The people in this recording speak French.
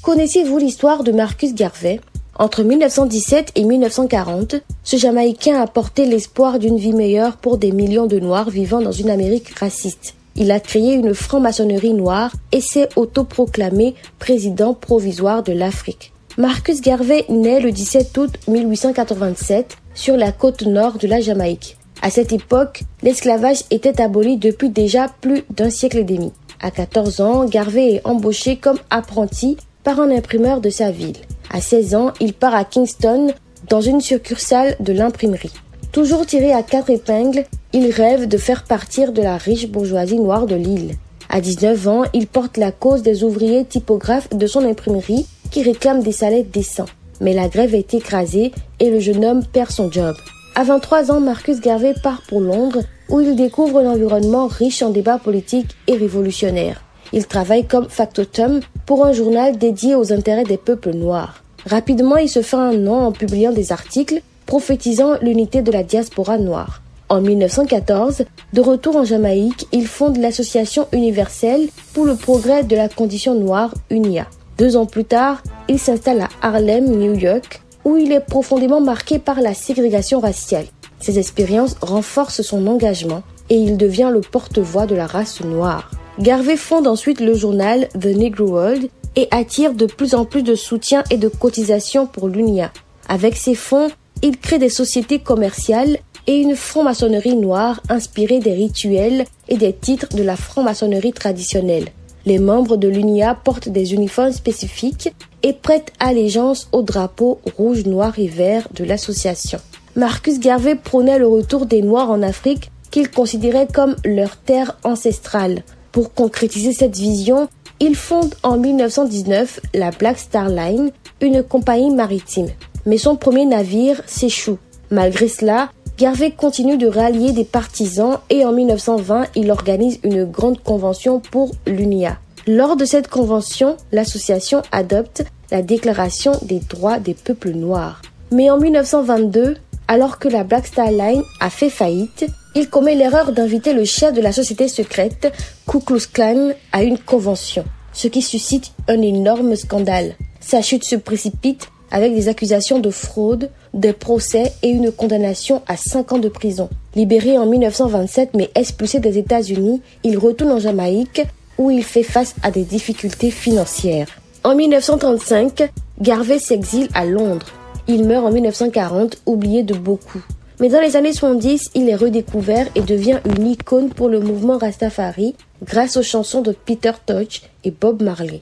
Connaissez-vous l'histoire de Marcus Garvey? Entre 1917 et 1940, ce Jamaïcain a porté l'espoir d'une vie meilleure pour des millions de Noirs vivant dans une Amérique raciste. Il a créé une franc-maçonnerie noire et s'est autoproclamé président provisoire de l'Afrique. Marcus Garvey naît le 17 août 1887 sur la côte nord de la Jamaïque. À cette époque, l'esclavage était aboli depuis déjà plus d'un siècle et demi. À 14 ans, Garvey est embauché comme apprenti par un imprimeur de sa ville. À 16 ans, il part à Kingston dans une succursale de l'imprimerie. Toujours tiré à 4 épingles, il rêve de faire partir de la riche bourgeoisie noire de l'île. À 19 ans, il porte la cause des ouvriers typographes de son imprimerie qui réclament des salaires décents. Mais la grève est écrasée et le jeune homme perd son job. À 23 ans, Marcus Garvey part pour Londres où il découvre un environnement riche en débats politiques et révolutionnaires. Il travaille comme factotum pour un journal dédié aux intérêts des peuples noirs. Rapidement, il se fait un nom en publiant des articles prophétisant l'unité de la diaspora noire. En 1914, de retour en Jamaïque, il fonde l'Association universelle pour le progrès de la condition noire, UNIA. 2 ans plus tard, il s'installe à Harlem, New York, où il est profondément marqué par la ségrégation raciale. Ces expériences renforcent son engagement et il devient le porte-voix de la race noire. Garvey fonde ensuite le journal The Negro World et attire de plus en plus de soutien et de cotisations pour l'UNIA. Avec ses fonds, il crée des sociétés commerciales et une franc-maçonnerie noire inspirée des rituels et des titres de la franc-maçonnerie traditionnelle. Les membres de l'UNIA portent des uniformes spécifiques et prêtent allégeance au drapeau rouge, noir et vert de l'association. Marcus Garvey prônait le retour des Noirs en Afrique qu'il considérait comme leur terre ancestrale. Pour concrétiser cette vision, il fonde en 1919 la Black Star Line, une compagnie maritime. Mais son premier navire s'échoue. Malgré cela, Garvey continue de rallier des partisans et en 1920, il organise une grande convention pour l'UNIA. Lors de cette convention, l'association adopte la Déclaration des droits des peuples noirs. Mais en 1922, alors que la Black Star Line a fait faillite, il commet l'erreur d'inviter le chef de la société secrète, Ku Klux Klan, à une convention, ce qui suscite un énorme scandale. Sa chute se précipite avec des accusations de fraude, des procès et une condamnation à 5 ans de prison. Libéré en 1927 mais expulsé des États-Unis, il retourne en Jamaïque où il fait face à des difficultés financières. En 1935, Garvey s'exile à Londres. Il meurt en 1940, oublié de beaucoup. Mais dans les années 70, il est redécouvert et devient une icône pour le mouvement Rastafari grâce aux chansons de Peter Tosh et Bob Marley.